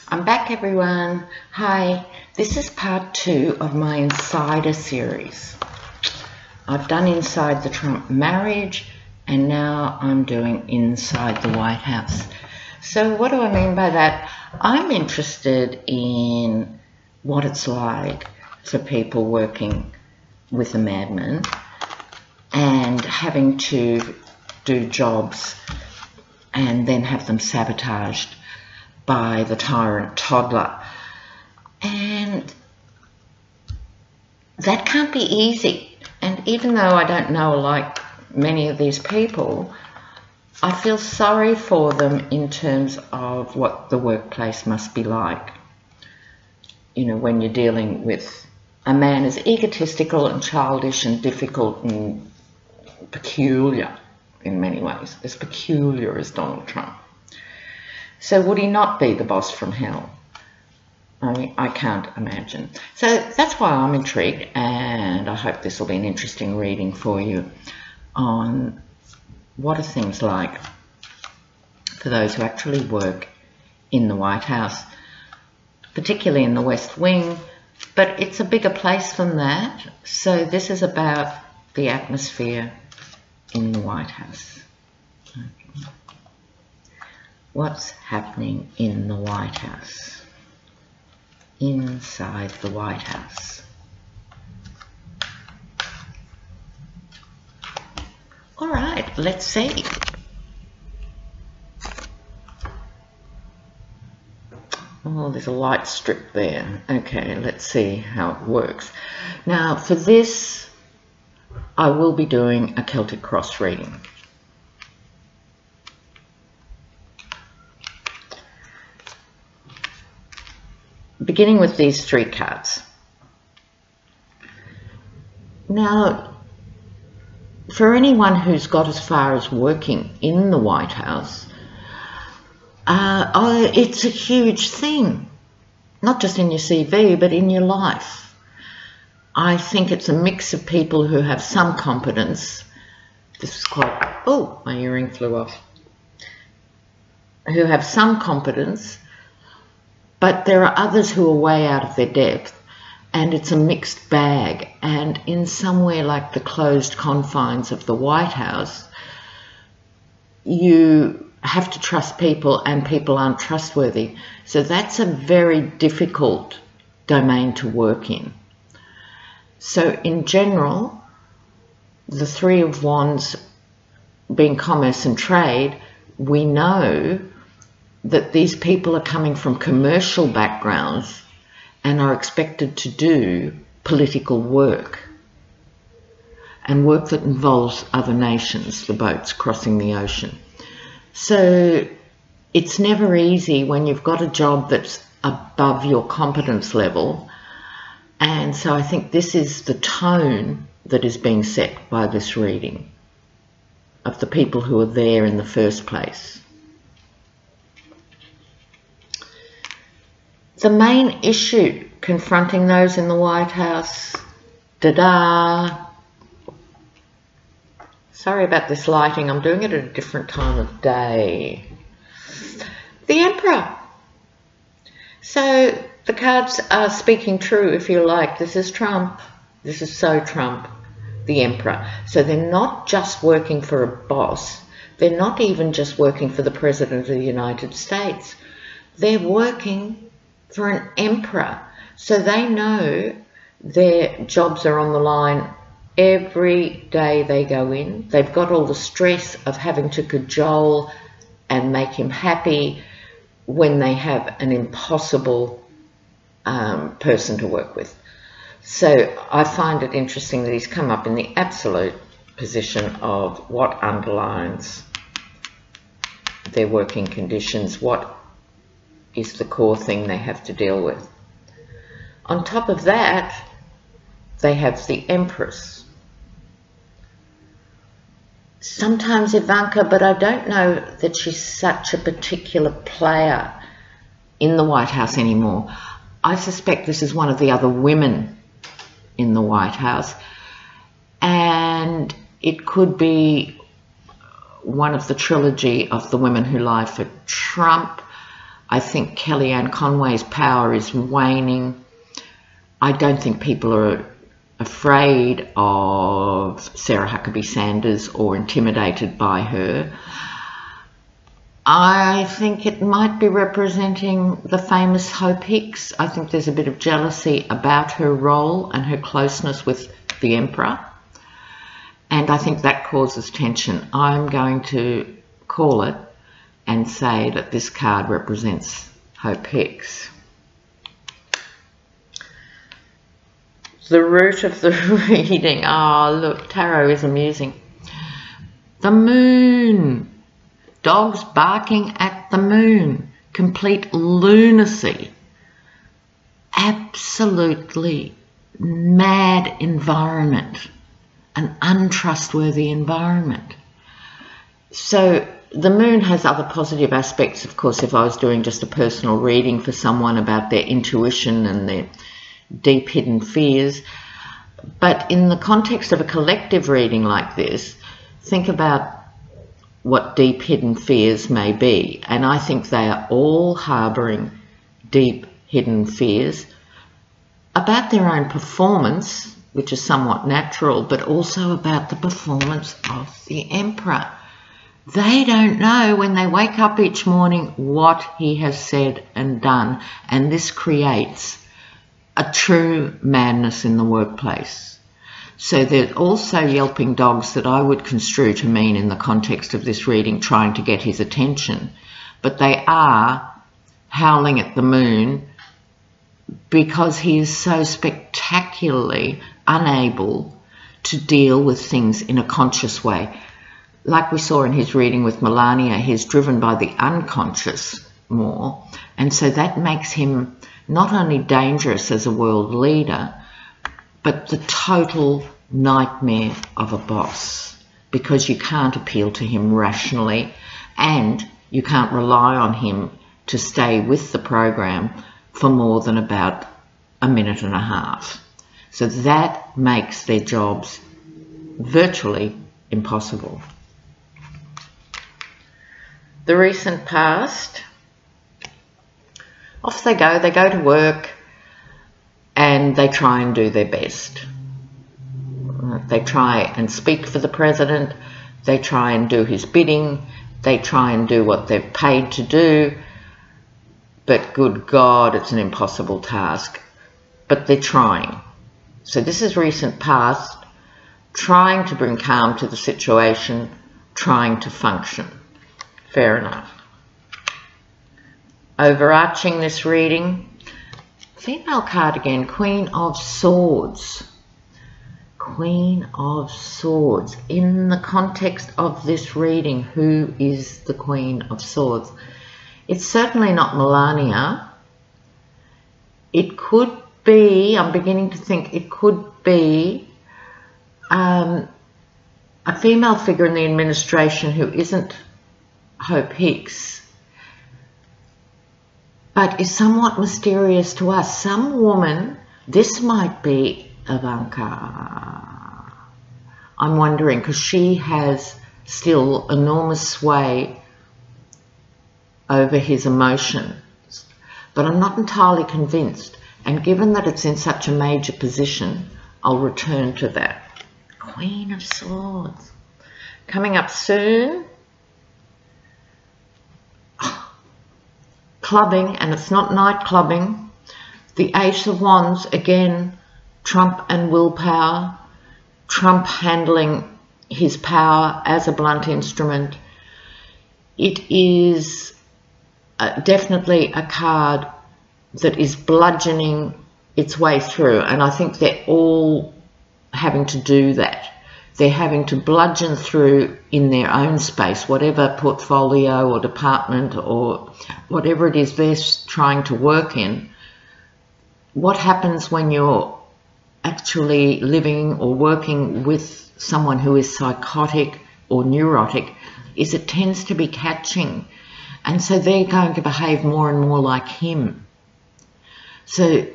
I'm back, everyone. Hi, this is part 2 of my Insider series. I've done Inside the Trump Marriage and now I'm doing Inside the White House. So what do I mean by that? I'm interested in what it's like for people working with a madman and having to do jobs and then have them sabotaged by the tyrant toddler. And that can't be easy. And even though I don't know like many of these people, I feel sorry for them in terms of what the workplace must be like. You know, when you're dealing with a man as egotistical and childish and difficult and peculiar in many ways, as peculiar as Donald Trump. So would he not be the boss from hell? I mean, I can't imagine. So that's why I'm intrigued, and I hope this will be an interesting reading for you on what are things like for those who actually work in the White House, particularly in the West Wing, but it's a bigger place than that. So this is about the atmosphere in the White House. What's happening in the White House? Inside the White House. All right, let's see. Oh, there's a light strip there. Okay, let's see how it works. Now, for this, I will be doing a Celtic Cross reading. Beginning with these 3 cards. Now, for anyone who's got as far as working in the White House, it's a huge thing, not just in your CV, but in your life. I think it's a mix of people who have some competence. This is quite, oh, my earring flew off. Who have some competence, but there are others who are way out of their depth, and it's a mixed bag. And in somewhere like the closed confines of the White House, you have to trust people, and people aren't trustworthy. So that's a very difficult domain to work in. So in general, the 3 of Wands being commerce and trade, we know that these people are coming from commercial backgrounds and are expected to do political work and work that involves other nations, the boats crossing the ocean. So it's never easy when you've got a job that's above your competence level, and so I think this is the tone that is being set by this reading of the people who are there in the first place. The main issue confronting those in the White House, sorry about this lighting, I'm doing it at a different time of day. The Emperor. So the cards are speaking true, if you like. This is Trump. This is so Trump, the Emperor. So they're not just working for a boss. They're not even just working for the President of the United States. They're working for an emperor, so they know their jobs are on the line every day they go in. They've got all the stress of having to cajole and make him happy when they have an impossible person to work with. So I find it interesting that he's come up in the absolute position of what underlines their working conditions, what is the core thing they have to deal with. On top of that, they have the Empress. Sometimes Ivanka, but I don't know that she's such a particular player in the White House anymore. I suspect this is one of the other women in the White House, and it could be one of the trilogy of the women who lie for Trump. I think Kellyanne Conway's power is waning. I don't think people are afraid of Sarah Huckabee Sanders or intimidated by her. I think it might be representing the famous Hope Hicks. I think there's a bit of jealousy about her role and her closeness with the Emperor, and I think that causes tension. I'm going to call it and say that this card represents Hope Hicks. The root of the reading. Oh, look, tarot is amusing. The Moon. Dogs barking at the moon. Complete lunacy. Absolutely mad environment. An untrustworthy environment. So the moon has other positive aspects, of course. If I was doing just a personal reading for someone about their intuition and their deep hidden fears, but in the context of a collective reading like this, think about what deep hidden fears may be, and I think they are all harbouring deep hidden fears about their own performance, which is somewhat natural, but also about the performance of the Emperor. They don't know when they wake up each morning what he has said and done, and this creates a true madness in the workplace. So there's also yelping dogs that I would construe to mean, in the context of this reading, trying to get his attention, but they are howling at the moon because he is so spectacularly unable to deal with things in a conscious way. Like we saw in his reading with Melania, he's driven by the unconscious more, and so that makes him not only dangerous as a world leader, but the total nightmare of a boss, because you can't appeal to him rationally and you can't rely on him to stay with the program for more than about a minute and a half. So that makes their jobs virtually impossible. The recent past. Off they go to work, and they try and do their best. They try and speak for the president, they try and do his bidding, they try and do what they're paid to do, but good God, it's an impossible task. But they're trying. So this is recent past, trying to bring calm to the situation, trying to function. Fair enough. Overarching this reading, female card again, Queen of Swords. Queen of Swords. In the context of this reading, who is the Queen of Swords? It's certainly not Melania. It could be, I'm beginning to think, it could be a female figure in the administration who isn't Hope Hicks, but is somewhat mysterious to us. Some woman, this might be Ivanka. I'm wondering, because she has still enormous sway over his emotions, but I'm not entirely convinced. And given that it's in such a major position, I'll return to that. Queen of Swords. Coming up soon. Clubbing, and it's not night clubbing. The Ace of Wands, again, Trump and willpower. Trump handling his power as a blunt instrument. It is definitely a card that is bludgeoning its way through, and I think they're all having to do that. They're having to bludgeon through in their own space, whatever portfolio or department or whatever it is they're trying to work in. What happens when you're actually living or working with someone who is psychotic or neurotic is it tends to be catching, and so they're going to behave more and more like him. So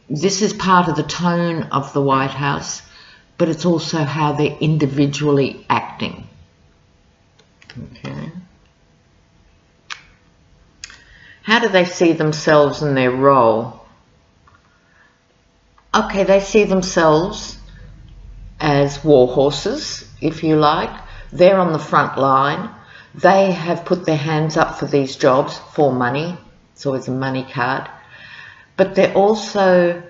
this is part of the tone of the White House, but it's also how they're individually acting. Okay. How do they see themselves and their role? Okay, they see themselves as war horses, if you like. They're on the front line. They have put their hands up for these jobs for money. It's always a money card. But they're also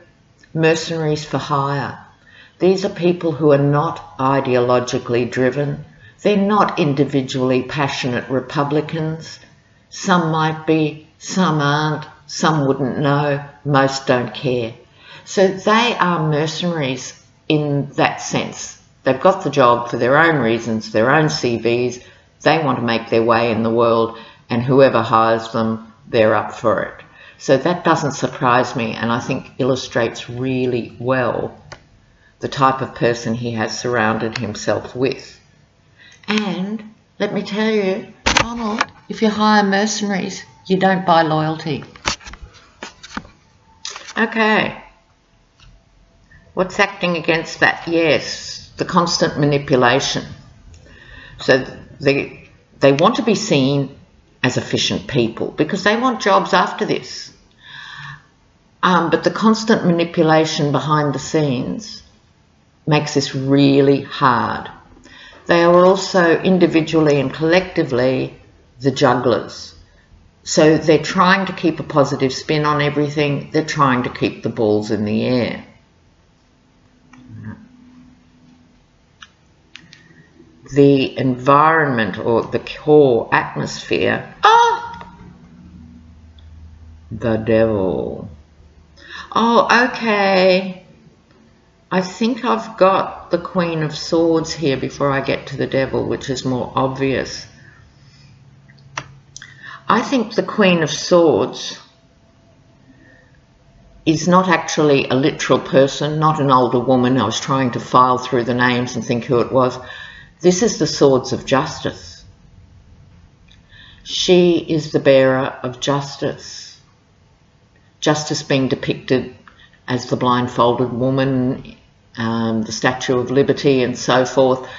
mercenaries for hire. These are people who are not ideologically driven. They're not individually passionate Republicans. Some might be, some aren't, some wouldn't know, most don't care. So they are mercenaries in that sense. They've got the job for their own reasons, their own CVs. They want to make their way in the world, and whoever hires them, they're up for it. So that doesn't surprise me, and I think illustrates really well the type of person he has surrounded himself with. And let me tell you, Donald, if you hire mercenaries, you don't buy loyalty. Okay. What's acting against that? Yes, the constant manipulation. So they want to be seen as efficient people because they want jobs after this. But the constant manipulation behind the scenes makes this really hard. They are also individually and collectively the jugglers. So they're trying to keep a positive spin on everything. They're trying to keep the balls in the air. The environment or the core atmosphere. The devil. Oh, okay. I think I've got the Queen of Swords here before I get to the devil, which is more obvious. I think the Queen of Swords is not actually a literal person, not an older woman. I was trying to file through the names and think who it was. This is the Swords of Justice. She is the bearer of justice. Justice being depicted as the blindfolded woman, the Statue of Liberty and so forth.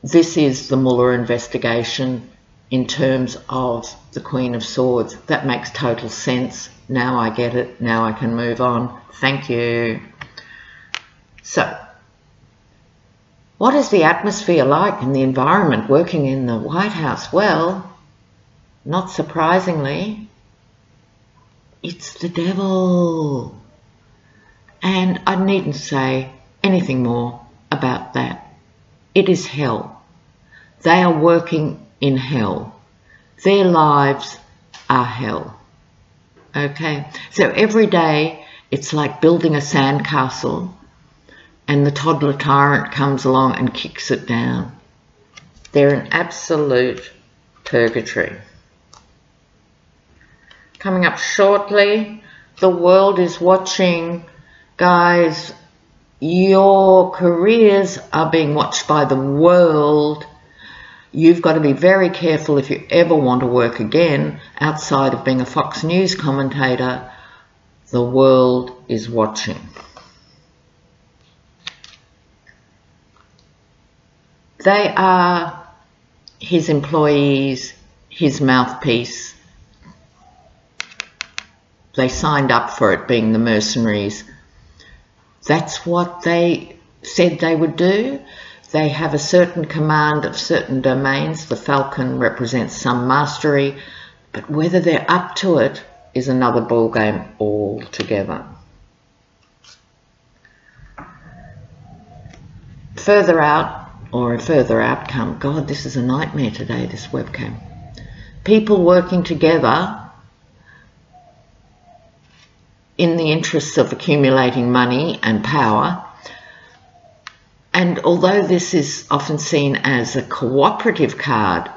This is the Mueller investigation in terms of the Queen of Swords. That makes total sense. Now I get it. Now I can move on. Thank you. So, what is the atmosphere like in the environment working in the White House? Well, not surprisingly, it's the devil. And I needn't say anything more about that. It is hell. They are working in hell. Their lives are hell. Okay? So every day it's like building a sandcastle and the toddler tyrant comes along and kicks it down. They're in absolute purgatory. Coming up shortly, the world is watching. Guys, your careers are being watched by the world. You've got to be very careful if you ever want to work again outside of being a Fox News commentator. The world is watching. They are his employees, his mouthpiece. They signed up for it, being the mercenaries. That's what they said they would do. They have a certain command of certain domains. The Falcon represents some mastery, but whether they're up to it is another ballgame altogether. Further out, or a further outcome. God, this is a nightmare today, this webcam. People working together in the interests of accumulating money and power. And although this is often seen as a cooperative card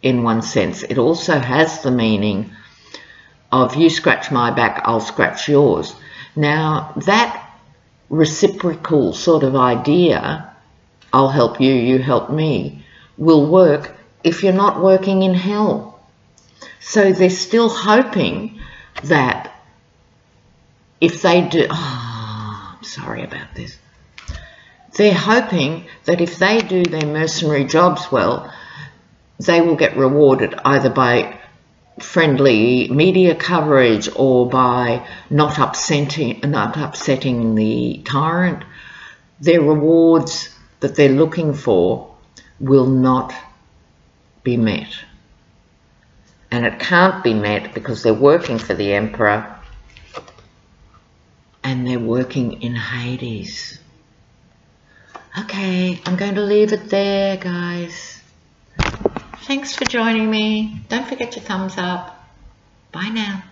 in one sense, it also has the meaning of you scratch my back, I'll scratch yours. Now, that reciprocal sort of idea, I'll help you, you help me, will work if you're not working in hell. So they're still hoping that if they do, I'm sorry about this. They're hoping that if they do their mercenary jobs well, they will get rewarded either by friendly media coverage or by not upsetting the tyrant, their rewards that they're looking for will not be met. And it can't be met because they're working for the Emperor and they're working in Hades. Okay, I'm going to leave it there, guys. Thanks for joining me. Don't forget your thumbs up. Bye now.